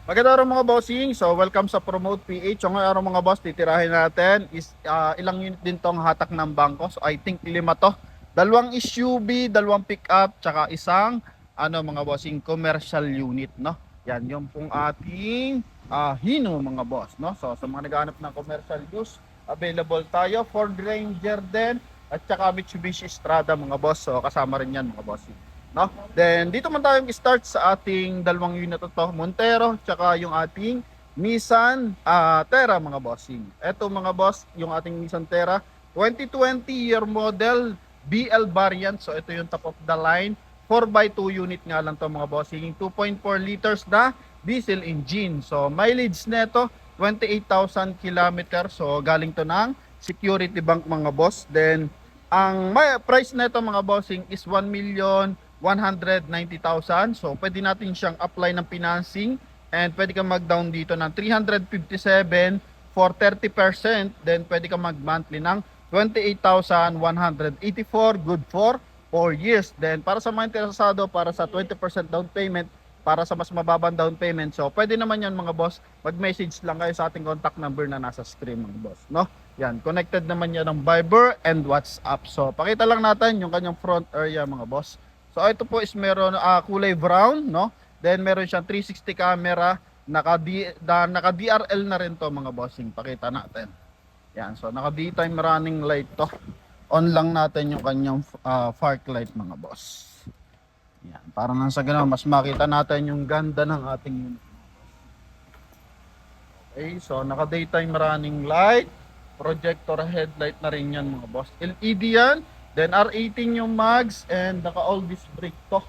Magandang araw mga bossing. So welcome sa Promote PH. So ngayong araw mga boss, titirahin natin is ilang unit din tong hatak ng bangko. So I think 5 to. Dalawang SUV, dalawang pickup, tsaka isang mga bossing commercial unit, no? Yan yung pong ating Hino mga boss, no? So sa mga naghahanap ng commercial use, available tayo Ford Ranger din at tsaka Mitsubishi Strada mga boss. So kasama rin yan mga bossing, no? Then dito man tayo start sa ating dalawang unit to, Montero tsaka yung ating Nissan Terra mga bossing. Ito mga boss, yung ating Nissan Terra 2020 year model BL variant. So ito yung top of the line 4x2 unit nga lang to mga bossing, 2.4 liters na diesel engine. So mileage nito 28,000 kilometers. So galing to ng Security Bank mga boss. Then ang may price nito mga bossing is 1,190,000. So pwede natin siyang apply ng financing and pwede kang mag-down dito ng 357 for 30%. Then pwede kang mag-monthly ng 28,184, good for 4 years. Then para sa mga interesado, para sa 20% down payment, para sa mas mababang down payment, so pwede naman yan mga boss, mag-message lang kayo sa ating contact number na nasa screen mga boss, no? Yan, connected naman yan ng Viber and WhatsApp. So pakita lang natin yung kanyang front area mga boss. So ito po is meron kulay brown, no? Then meron siyang 360 camera, naka DRL na rin to mga bossing. Pakita natin. Yan, so naka daytime running light to. On lang natin yung kanyang park light mga boss. Yan, para nang sa ganun mas makita natin yung ganda ng ating unit. Okay, so naka daytime running light, projector headlight na rin yan mga boss. LED yan, then R18 yung mags and naka all disc brake to.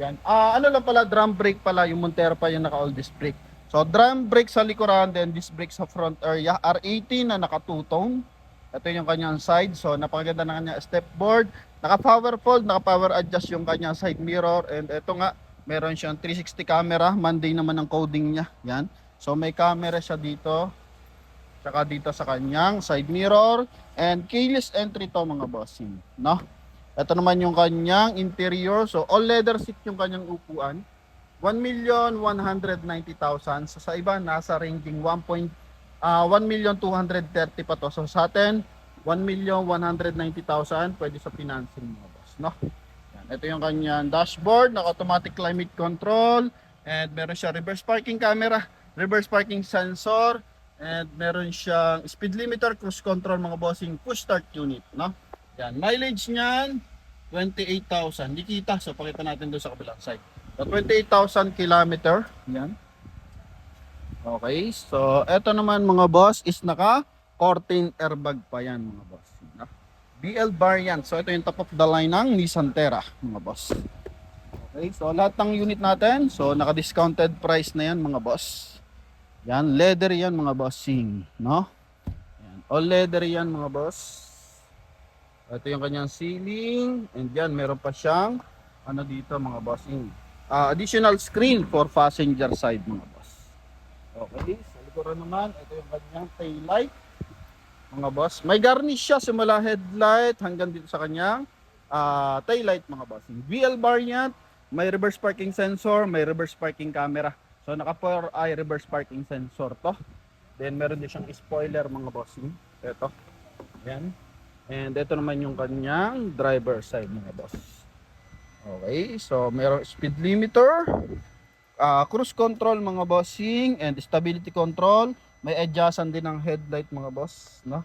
Yan. Ano lang pala, drum brake pala, yung Montero pa yung naka all disc brake. So drum brake sa likuran, then disc brake sa front area. R18 na naka two-tone. Ito yung kanyang side. So napakaganda na kanya step board. Naka power fold, naka power adjust yung kanyang side mirror. And ito nga, meron siyang 360 camera. Monday naman ang coding niya. Yan. So may camera siya dito. Tsaka dito sa kanyang side mirror. And keyless entry to mga bossing, no? Ito naman yung kanyang interior. So all leather seat yung kanyang upuan. 1,190,000. So sa iba nasa ranging 1,230,000 pa to. So sa atin 1,190,000 pwede sa financing mga boss, no? Yan. Ito yung kanyang dashboard, naka automatic climate control, and meron siya reverse parking camera, reverse parking sensor, and meron siyang speed limiter, cruise control mga bossing, push start unit, no? Yan, mileage niyan 28,000. Di kita, so pakita natin doon sa kabilang side. So 28,000 kilometer. Yan. Okay, so eto naman mga boss is naka curtain airbag pa yan mga boss. BL variant. So ito yung top of the line ng Nissan Terra mga boss. Okay, so lahat ng unit natin, so naka discounted price na yan mga boss. Yan, leather yan mga bossing, no? Yan, all leather yan mga boss. Ito yung kanyang ceiling, and yan meron pa siyang ano dito mga bossing, additional screen for passenger side mga boss. Okay, sa likuran naman, ito yung kanyang tail light mga boss. May garnish siya simula headlight hanggang dito sa kanyang tail light mga bossing. VL variant, may reverse parking sensor, may reverse parking camera. So naka 4-eye reverse parking sensor to. Then meron din siyang spoiler mga bossing. Ito. Yan. And ito naman yung kanyang driver side mga boss. Okay, so mayroong speed limiter, cruise control mga bossing, and stability control. May adjustan din ng headlight mga boss, no?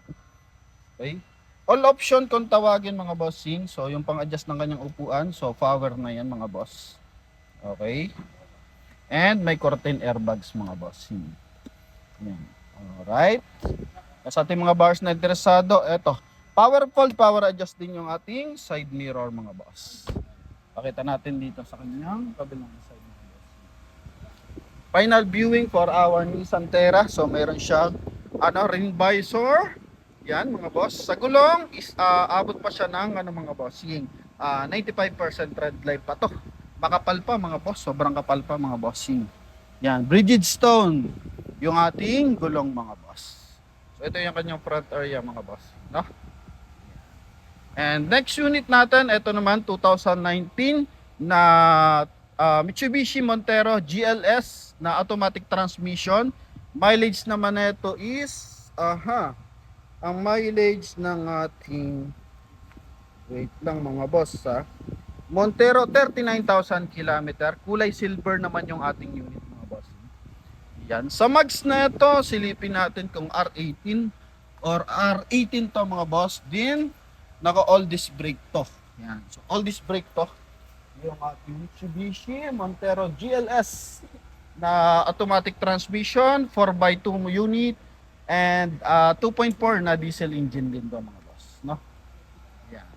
Okay. All option kung tawagin mga bossing. So yung pang-adjust ng kanyang upuan, so power na yan mga boss. Okay. And may curtain airbags mga bossing. Yan. Alright. Sa ating mga bars na interesado, eto. Power fold, power adjust din yung ating side mirror mga boss. Pakita natin dito sa kanyang kabilang side mga boss. Final viewing for our Nissan Terra. So meron siyang ring visor. Yan mga boss. Sa gulong is abot pa siya ng mga bossing. 95% red light pa to. Makapal pa mga boss. Sobrang kapal pa mga bossing. Yan, Bridgestone yung ating gulong mga boss. So ito yung kanyang front area mga boss, no? And next unit natin, ito naman 2019 na Mitsubishi Montero GLS na automatic transmission. Mileage naman nito is ang mileage ng ating, wait lang mga boss Montero 39,000 km. Kulay silver naman yung ating unit mga boss. Yan. Sa mags na ito, silipin natin kung R18 or R18 to mga boss. Din, naka all disc brake to. Yan. So all disc brake to. Yung ating Mitsubishi Montero GLS na automatic transmission, 4x2 unit, and 2.4 na diesel engine din to mga boss. No? Yan.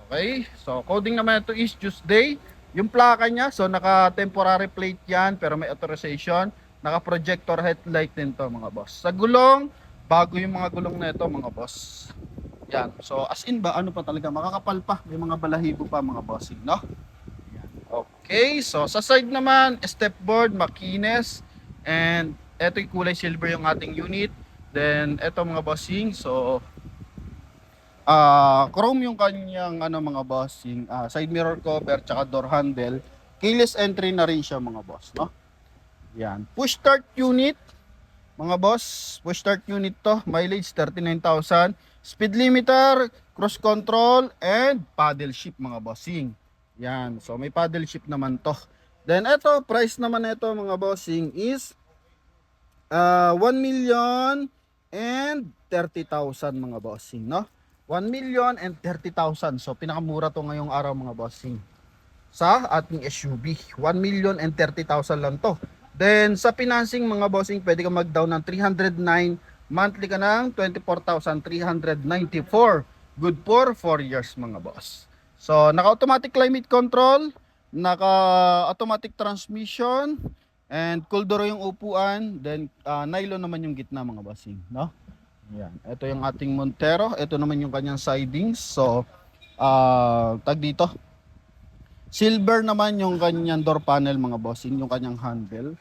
Okay. So coding naman ito is Tuesday. Yung plaka niya, so naka temporary plate yan pero may authorization. Naka projector headlight din to mga boss. Sa gulong, bago yung mga gulong na ito mga boss. Yan. So as in ba, ano pa talaga, makakapal pa. May mga balahibo pa mga bossing, no? Yan. Okay, so sa side naman, stepboard, makines. And eto yung kulay silver yung ating unit. Then eto mga bossing, so chrome yung kanyang mga bossing, side mirror cover tsaka door handle. Keyless entry na rin siya mga boss, no? Yan. Push start unit. Mga boss, push start unit to. Mileage 39,000. Speed limiter, cruise control, and paddle shift mga bossing. Yan. So may paddle shift naman to. Then ito, price naman nito mga bossing is 1,030,000 mga bossing, no? 1,030,000. So pinakamura to ngayong araw mga bossing sa ating SUV. 1,030,000 lang to. Then sa financing mga bossing, pwede ka mag-down ng 309, monthly ka ng 24,394. Good for 4 years mga boss. So naka-automatic climate control, naka-automatic transmission, and cool door yung upuan, then nylon naman yung gitna mga bossing, no? Yan. Ito yung ating Montero, ito naman yung kanyang sidings. So tag dito, silver naman yung kanyang door panel mga bossing, yung kanyang handle.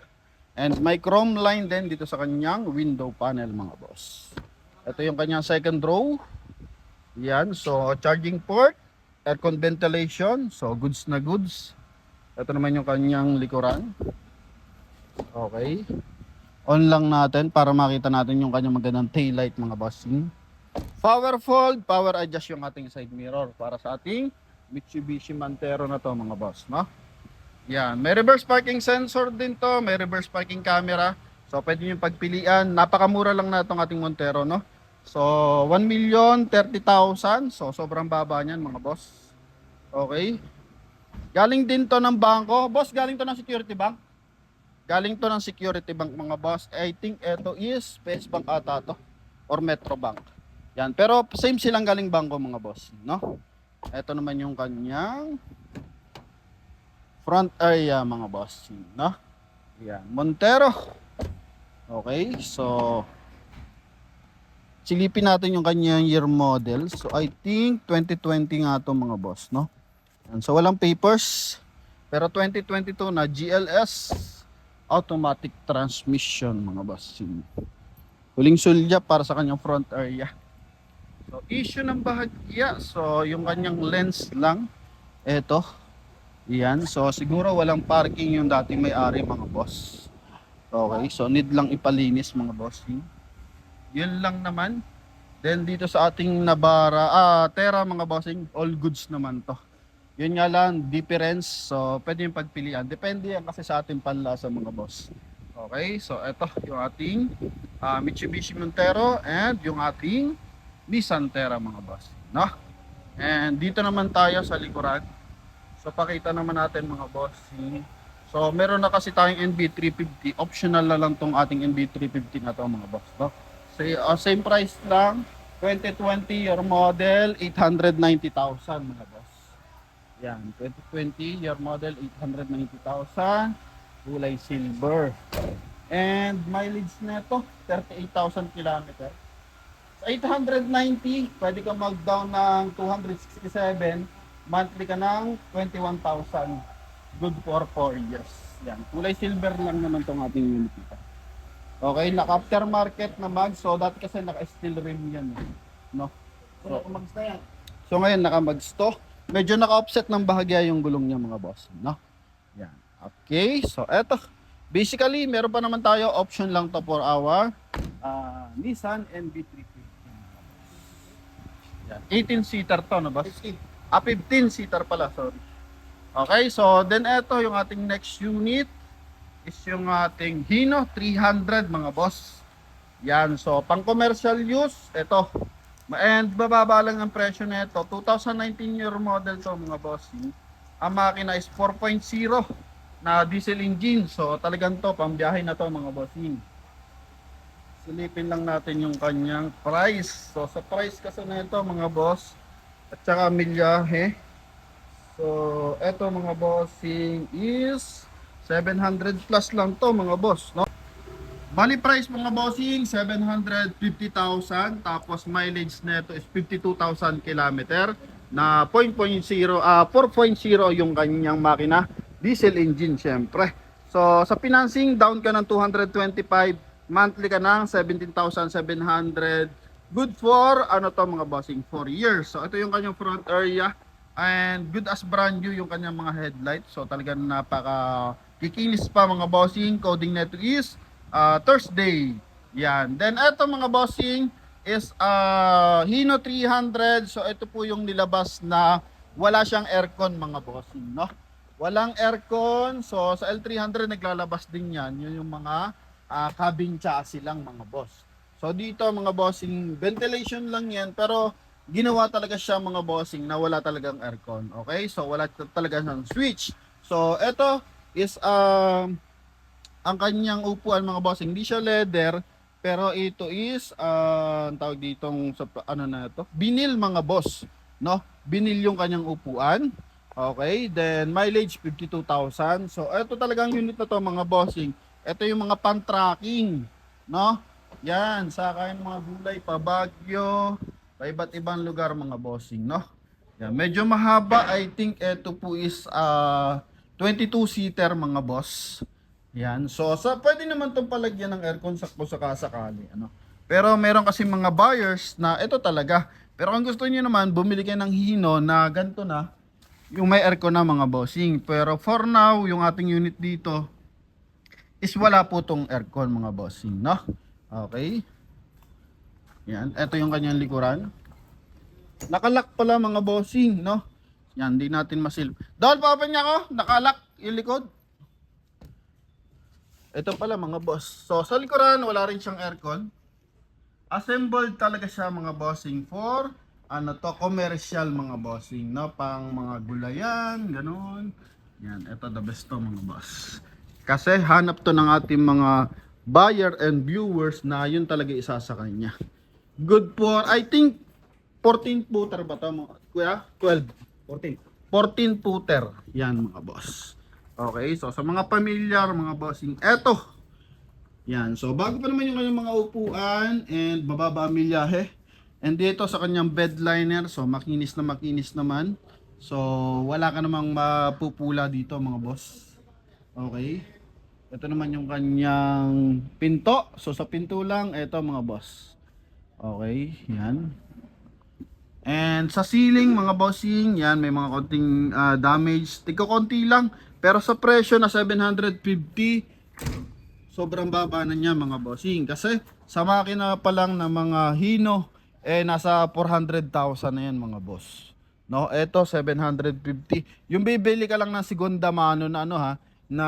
And may chrome line din dito sa kanyang window panel mga boss. Ito yung kanyang second row. Yan, so charging port, aircon ventilation, so goods na goods. Ito naman yung kanyang likuran. Okay. On lang natin para makita natin yung kanyang magandang taillight mga bossing. Power fold, power adjust yung ating side mirror para sa ating Mitsubishi Montero na to mga boss, no? Yan, may reverse parking sensor din to, may reverse parking camera. So pwede niyo pagpilian. Napakamura lang na itong ating Montero, no? So 1,030,000. So sobrang baba niyan mga boss. Okay. Galing din to ng bangko. Boss, galing to ng security bank. Galing to ng security bank mga boss. I think ito is PS Bank ata to or Metro Bank. Yan, pero same silang galing bangko mga boss, no? Ito naman yung kanyang front area mga boss, no? Yan, Montero. Okay, so silipin natin yung kanyang year model. So I think 2020 nga to mga boss, no? Yan, so walang papers. Pero 2022 na GLS automatic transmission mga boss. Huling sulya para sa kanyang front area. So issue ng bahagya, so yung kanyang lens lang, eto, yan, so siguro walang parking yung dating may-ari mga boss. Okay, so need lang ipalinis mga boss. Yun lang naman. Then dito sa ating Navara, Terra mga bossing, all goods naman to. Yun nga lang, difference, so pwede yung pagpilian. Depende yan kasi sa ating panlasa mga boss. Okay, so eto yung ating Mitsubishi Montero and yung ating Nissan Terra mga boss, no? And dito naman tayo sa likuran. So pakita naman natin mga boss. So meron na kasi tayong NB350. Optional na lang tong ating NB350 na to mga boss, no? So same price lang. 2020 year model, 890,000 mga boss. Yan, 2020 year model, 890,000. Kulay silver. And mileage nito 38,000 km. Sa 890, pwede ka mag-down ng 267, monthly ka ng 21,000. Good for 4 years. Yan, kulay silver lang naman tong ating unit ito. Okay, naka-aftermarket na mag, so dati kasi naka-steel rim yan, no? So ngayon naka-mags to. Medyo naka-offset ng bahagya yung gulong niya mga boss, no? Yan. Okay, so eto. Basically, meron pa naman tayo option lang to for our Nissan NV350. Yan, 18-seater to, no boss? 15-seater pala, sorry. Okay, so then eto yung ating next unit is yung ating Hino 300 mga boss. Yan, so pang commercial use, eto. And bababa lang ang presyo nito. 2019 year model to mga boss. Ang makina is 4.0 na diesel engine. So talagang to, pambiyahe na to mga bossing. Silipin lang natin yung kanyang price. So sa price kasi na ito mga boss, at saka milyahe. So eto mga bossing is 700 plus lang to mga boss, no? Bali price mga bossing 750,000, tapos mileage nito is 52,000 kilometer na 4.0 yung kanyang makina, diesel engine syempre. So sa financing down ka ng 225, monthly ka ng 17,700. Good for ano to mga bossing, 4 years. So ito yung kanyang front area and good as brand new yung kanyang mga headlights. So talagang napaka kikinis pa mga bossing. Coding nito is Thursday. Yan. Then ito mga bossing is Hino 300. So ito po yung nilabas na wala siyang aircon mga bossing, no? Walang aircon. So sa L300 naglalabas din yan. Yun yung mga cabin chassis lang mga boss. So dito mga bossing, ventilation lang yan, pero ginawa talaga siya mga bossing na wala talagang aircon. Okay? So wala talaga siyang switch. So ito is ang kanyang upuan mga bossing, hindi siya leather, pero ito is ang tawag ditong sa ano na ito, vinyl mga boss, no? Vinyl yung kanyang upuan. Okay, then mileage 52,000. So ito talagang unit na to mga bossing. Ito yung mga pan-tracking, no? Yan, saka yung mga gulay pa Baguio, pa iba't ibang lugar mga bossing, no? Yan, medyo mahaba. I think ito po is 22-seater mga boss. Yan. So, pwede naman itong palagyan ng aircon kung sakasakali. Ano? Pero meron kasi mga buyers na ito talaga. Pero kung gusto niyo naman, bumili kayo ng Hino na ganito na, yung may aircon na mga bossing. Pero for now, yung ating unit dito is wala po tong aircon mga bossing, no? Okay. Yan. Ito yung kanyang likuran. Nakalock pala mga bossing, no? Yan, di natin masil. Dahil pa niya ko, nakalock yung likod. Ito pala mga boss. So sa likuran wala rin siyang aircon. Assembled talaga siya mga bossing for ano to, commercial mga bossing, no? Pang mga gulayan, ganun. Yan, ito the best to mga boss. Kasi hanap to ng ating mga buyer and viewers na yun talaga isa sa kanya. Good for, I think 14 footer ba to mga kuya? 12. 14 footer. Yan mga boss. Okay, so sa mga pamilyar, mga bossing, eto. Yan, so bago pa naman yung kanyang mga upuan and bababa ang milyahe. And dito sa kanyang bed liner, so makinis na makinis naman. So wala ka namang mapupula dito mga boss. Okay. Ito naman yung kanyang pinto. So sa pinto lang, eto mga boss. Okay, yan. And sa ceiling mga bossing, yan may mga konting damage. Tigko konti lang. Pero sa presyo na 750, sobrang baba na niya mga bossing. Kasi sa makina pa lang na mga Hino, nasa 400,000 na yan mga boss. No, eto 750. Yung bibili ka lang ng segunda mano na ano ha, na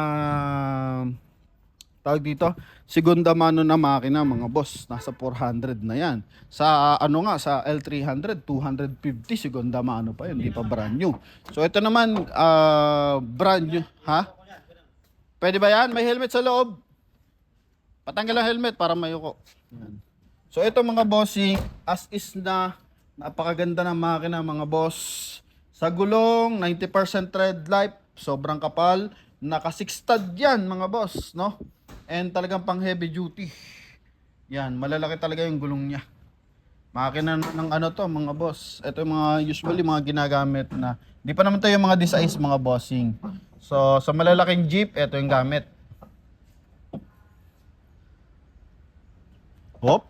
tawag dito, segunda mano na makina mga boss, nasa 400 na yan. Sa ano nga, sa L300, 250 segunda mano pa yun, hindi pa brand new. So ito naman, brand new, ha? Pwede ba yan? May helmet sa loob. Patanggal ang helmet para mayuko. Yan. So ito mga bossing, as is na, napakaganda ng makina mga boss. Sa gulong, 90% tread life, sobrang kapal. Naka 6 stud yan mga boss, no? And talagang pang heavy duty. Yan, malalaki talaga yung gulong niya. Makina ng ano to mga boss. Ito yung mga usually mga ginagamit na. Di pa naman to yung mga D-size mga bossing. So sa malalaking jeep, ito yung gamit. Hop.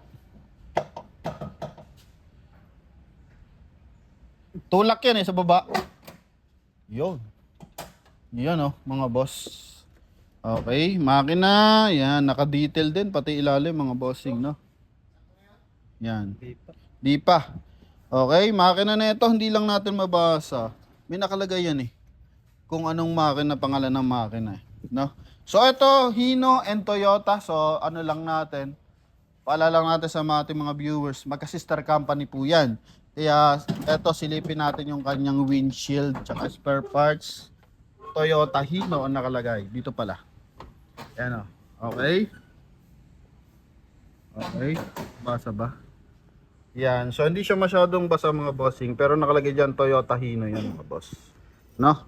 Tulak yan sa baba. Yun. Yan mga boss. Okay, makina, yan, naka-detail din, pati ilalim mga bossing, no? Yan. Di pa. Okay, makina na ito, hindi lang natin mabasa. May nakalagay yan eh. Kung anong makina, pangalan ng makina eh. No? So ito, Hino and Toyota. So ano lang natin, paalala lang natin sa mga ating mga viewers, magka-sister company po yan. Kaya ito, silipin natin yung kanyang windshield, tsaka spare parts. Toyota Hino ang nakalagay. Dito pala. Yan o. Okay. Okay. Basa ba? Yan. So, hindi siya masyadong basa mga bossing. Pero nakalagay dyan, Toyota Hino yan mga boss. No?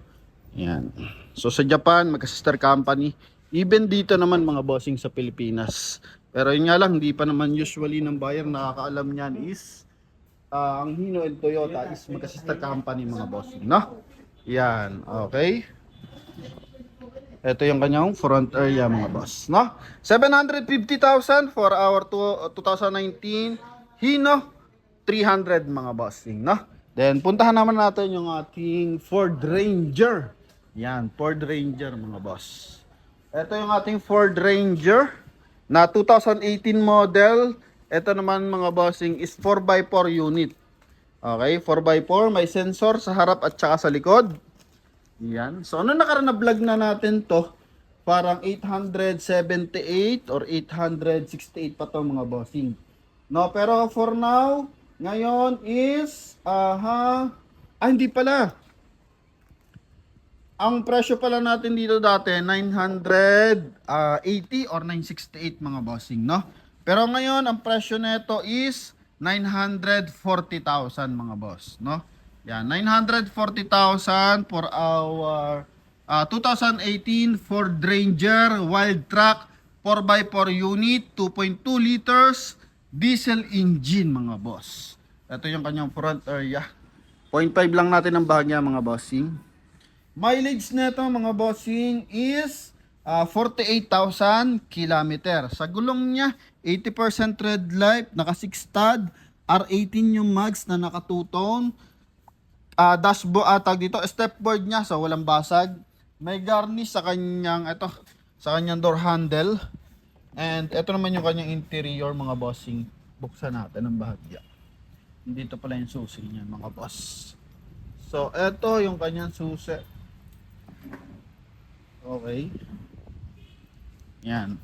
Yan. So, sa Japan, magka-sister company. Even dito naman mga bossing sa Pilipinas. Pero yun nga lang, hindi pa naman usually ng buyer nakakaalam niyan is ang Hino and Toyota is magka-sister company mga bossing. No? Yan. Okay. Ito yung kanyang front area mga boss. No? 750,000 for our 2019 Hino 300 mga bossing, no? Then puntahan naman natin yung ating Ford Ranger. Yan, Ford Ranger mga boss. Ito yung ating Ford Ranger na 2018 model. Ito naman mga bossing is 4x4 unit. Okay, 4x4, may sensor sa harap at saka sa likod. Yan. So ano nakaraan na vlog na natin to? Parang 878 or 868 pa to mga bossing. No, pero for now, ngayon is, hindi pala. Ang presyo pala natin dito dati, 980 or 968 mga bossing, no? Pero ngayon, ang presyo nito is 940,000 mga boss, no? Yan, 940,000 for our 2018 Ford Ranger Wild Track 4x4 unit, 2.2 liters, diesel engine mga boss. Ito yung kanyang front area. 0.5 lang natin ang bahagya mga bossing. Mileage nito mga bossing is 48,000 kilometer. Sa gulong niya, 80% red light, naka 6 stud, R18 yung mags na naka 2-tone. Dashboard, dito, stepboard niya, so walang basag. May garnish sa kanyang, sa kanyang door handle. And ito naman yung kanyang interior mga bossing. Buksan natin ang bahagya. Dito pala yung susi niya mga boss. So ito yung kanyang susi. Okay. Yan.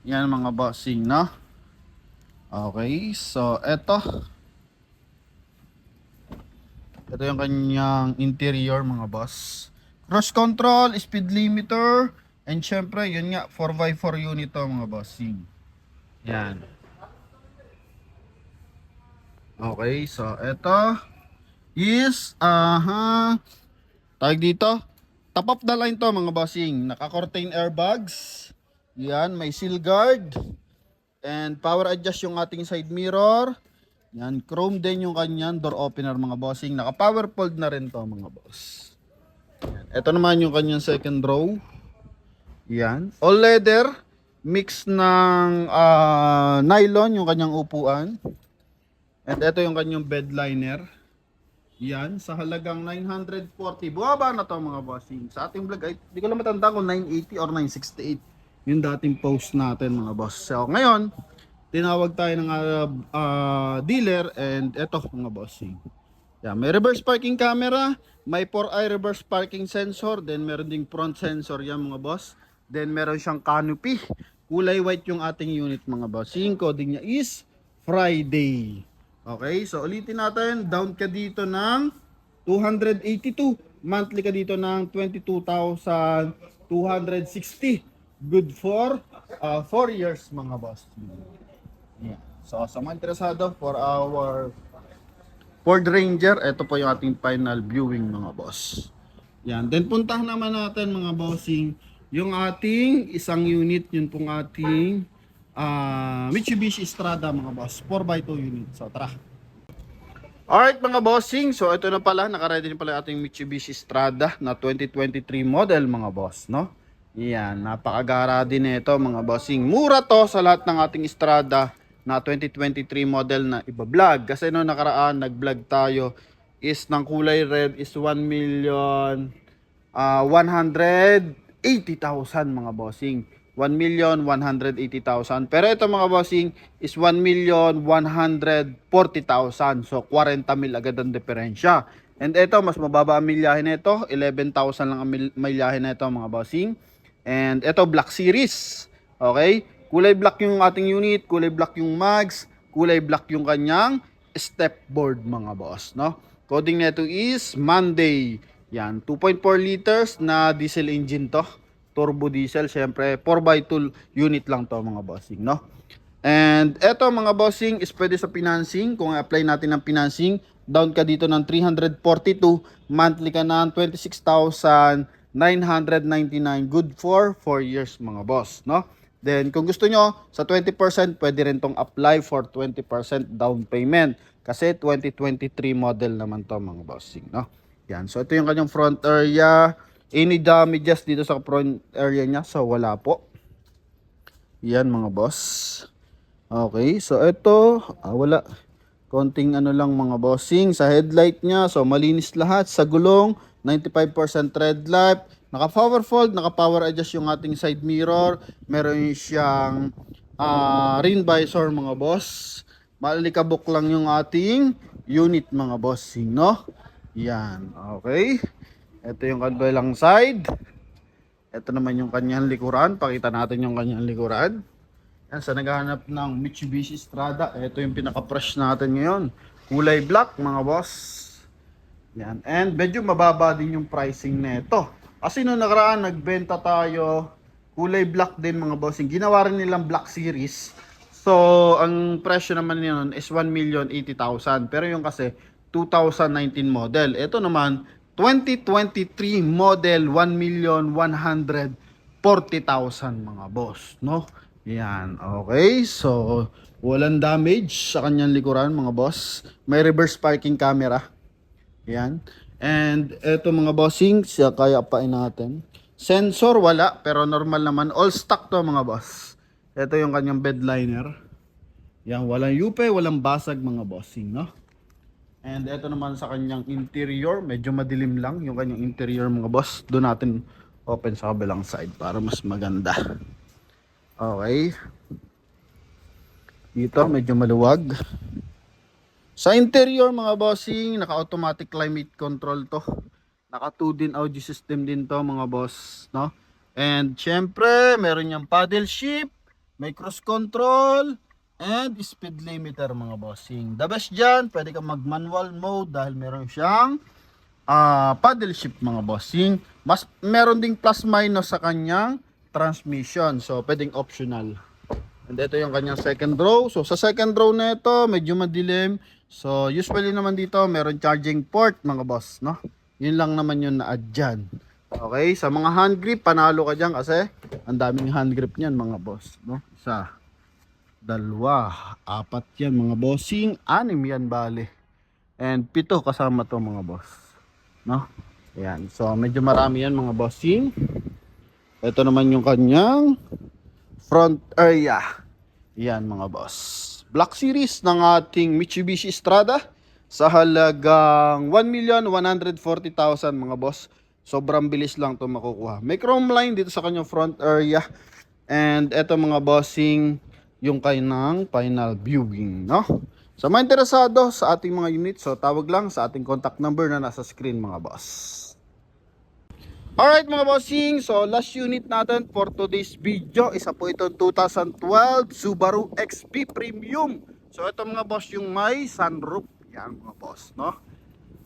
Yan mga bossing, no? Okay. So ito. Ito yung kanyang interior mga boss. Cruise control, speed limiter. And syempre, yun nga, 4x4 unit to mga bossing. Yan. Okay, so ito is, tawag dito, top of the line to mga bossing. Naka-curtain airbags. Yan, may seal guard. And power adjust yung ating side mirror. Yan, chrome din yung kanyang door opener mga bossing. Naka-power fold na rin to mga boss. Yan. Ito naman yung kanyang second row. Yan. All leather. Mix ng nylon yung kanyang upuan. And ito yung kanyang bed liner. Yan. Sa halagang 940. Buwaba na to mga bossing. Sa ating vlog ay hindi ko lang matanda kung 980 or 968. Yung dating post natin mga boss. So ngayon, tinawag tayo ng dealer. And ito mga bossing. Yan. May reverse parking camera. May 4i reverse parking sensor. Then meron ding front sensor yan mga boss. Then meron siyang canopy. Kulay white yung ating unit mga boss. Yung coding niya is Friday. Okay, so ulitin natin. Down ka dito ng 282. Monthly ka dito ng 22,260. Good for 4 years mga boss. Yeah. So sa mga interesado for our Ford Ranger, ito po yung ating final viewing mga boss. Yan. Then puntahan naman natin mga bossing yung ating isang unit, yun pong ating Mitsubishi Strada mga boss, 4x2 unit. So tara. Alright mga bossing, so ito na pala, nakaready na pala ating Mitsubishi Strada na 2023 model mga boss, no? Yan, napakagara din ito mga bossing. Mura to sa lahat ng ating Strada na 2023 model na iba-vlog. Kasi no nakaraan, nag-vlog tayo is ng kulay red is 1,100,000 mga bossing. 1,180,000. Pero ito mga bossing is 1,140,000. So 40,000 agad ang diferensya. And ito mas mababa ang milyahe nito, 11,000 lang ang milyahe nito mga bossing. And ito Black Series. Okay? Kulay black yung ating unit, kulay black yung mags, kulay black yung kanyang step board mga boss, no? Coding nito is Monday. Yan, 2.4 liters na diesel engine to. Turbo diesel, syempre 4x2 unit lang to mga bossing, no? And eto mga bossing is pwede sa financing. Kung i-apply natin ng financing, down ka dito ng 342, monthly ka ng 26,999, good for 4 years mga boss, no? Then kung gusto nyo sa 20%, pwede rin tong apply for 20% down payment kasi 2023 model naman to mga bossing, no? Yan, so ito yung kanyang front area. Any damages dito sa front area niya? So wala po. Yan mga boss. Okay, so ito wala. Konting ano lang mga bossing sa headlight niya. So malinis lahat sa gulong, 95% red light. Naka power fold, naka power adjust yung ating side mirror. Meron siyang rain visor mga boss. Malikabok lang yung ating unit mga bossing, no? Yan, okay. Ito yung kabilang side. Ito naman yung kanyang likuran. Pakita natin yung kanyang likuran. Yan, sa naghahanap ng Mitsubishi Strada, ito yung pinaka-fresh natin ngayon. Kulay black mga boss. Yan, and medyo mababa din yung pricing nito. Kasi nung nakaraan nagbenta tayo kulay black din mga bossing. Ginawa rin nilang Black Series. So, ang presyo naman niyon is 1,080,000. Pero yung kasi 2019 model. Ito naman 2023 model 1,140,000 mga boss, no? Yan, okay. So, walang damage sa kanyang likuran mga boss. May reverse parking camera. Yan. And eto mga bossing, siya kaya pain natin. Sensor wala, pero normal naman. All stock to mga boss. Ito yung kanyang bed liner. Yan, walang yupe, walang basag mga bossing, no? And ito naman sa kanyang interior, medyo madilim lang yung kanyang interior mga boss. Doon natin open sa kabilang side para mas maganda. Okay. Dito medyo maluwag. Sa interior mga bossing, naka-automatic climate control to. Naka 2 din audio system din to mga boss, no? And syempre, meron niyang paddle shift, may cruise control, and speed limiter mga bossing. The best dyan, pwede kang mag manual mode dahil meron siyang paddle shift mga bossing. Mas meron ding plus minus sa kanyang transmission. So pwedeng optional. And ito yung kanyang second row. So sa second row na ito, medyo madilim. So usually naman dito, meron charging port mga boss, no? Yun lang naman yung na-add dyan. Okay, sa mga hand grip, panalo ka dyan kasi ang daming hand grip niyan mga boss, no? Isa, dalawa, apat yan mga bossing, 6 yan bale. And 7 kasama to mga boss, no? Ayan, so medyo marami yan mga bossing. Ito naman yung kanyang front area. Yan mga boss. Black Series ng ating Mitsubishi Strada sa halagang 1,140,000 mga boss. Sobrang bilis lang to makukuha. May chrome line dito sa kanyang front area. And eto mga bossing, yung kanyang final viewing, no? Sa mga interesado sa ating mga unit, so tawag lang sa ating contact number na nasa screen mga boss. Alright mga bossing, so last unit natin for today's video, isa po ito 2012 Subaru XP Premium. So ito mga boss yung may sunroof, yan mga boss, no?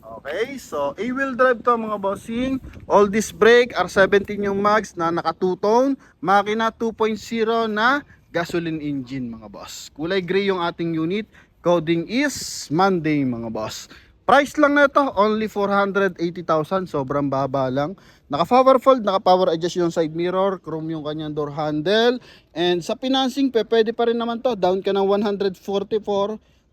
Okay, so A-wheel drive to mga bossing. All disc brake, R17 yung mags na naka 2-tone, makina 2.0 na gasoline engine mga boss. Kulay gray yung ating unit. Coding is Monday mga boss. Price lang na ito, only 480,000. Sobrang baba lang. Naka power fold, naka power adjust yung side mirror, chrome yung kanyang door handle. And sa financing, pwede pa rin naman to. Down ka ng 144.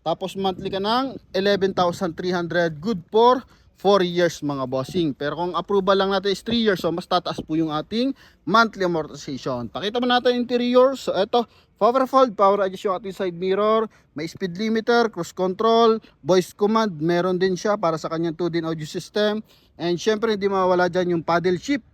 Tapos monthly ka ng 11,300. Good for 4 years mga bossing. Pero kung approval lang natin is 3 years, so mas tataas po yung ating monthly amortization. Pakita mo natin interior. So ito, power fold, power adjust yung ating side mirror, may speed limiter, cruise control, voice command, meron din siya para sa kanyang 2-din audio system. And syempre hindi mawala dyan yung paddle shift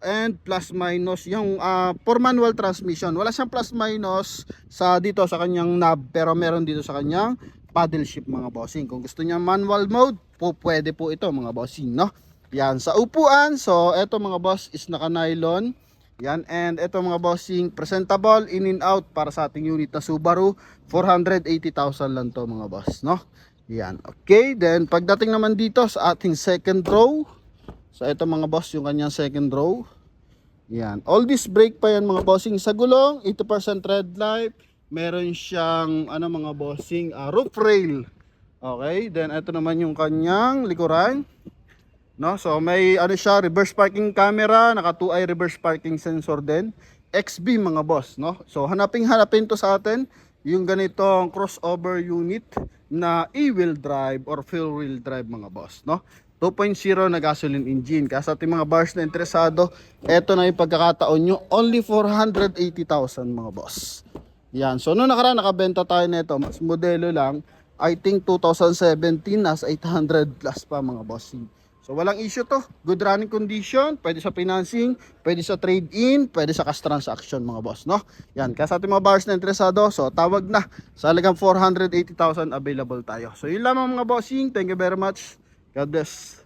and plus minus yung for manual transmission. Wala siyang plus minus sa dito sa kanyang knob, pero meron dito sa kanyang paddle shift mga bossing. Kung gusto niya manual mode, pwede po ito mga bossing, no? Yan, sa upuan, so eto mga boss is naka nylon. Yan, and eto mga bossing, presentable in and out para sa ating unit na Subaru. 480,000 lang to mga boss, no? Yan, okay. Then pagdating naman dito sa ating second row, so eto mga boss yung kanyang second row. Yan, all this brake pa yan mga bossing. Sa gulong 80% tread life. Meron siyang ano mga bossing, roof rail. Okay, then ito naman yung kanyang likuran, no? So may ano siya, reverse parking camera, naka 2-eye reverse parking sensor din. XB mga boss, no? So hanapin to sa atin yung ganitong crossover unit na e-wheel drive or full wheel drive mga boss, no? 2.0 na gasoline engine. Kaya sa ating mga bars na interesado, eto na yung pagkakataon nyo, only 480,000 mga boss. Yan. So noong nakaraan nakabenta tayo nito, mas modelo lang. I think 2017 nasa 800 plus pa mga bossing. So walang issue to. Good running condition, pwede sa financing, pwede sa trade-in, pwede sa cash transaction mga boss, no? Yan. Kaya sa ating mga buyers na interesado, so tawag na. Sa halagang 480,000 available tayo. So yun lamang mga bossing. Thank you very much. God bless.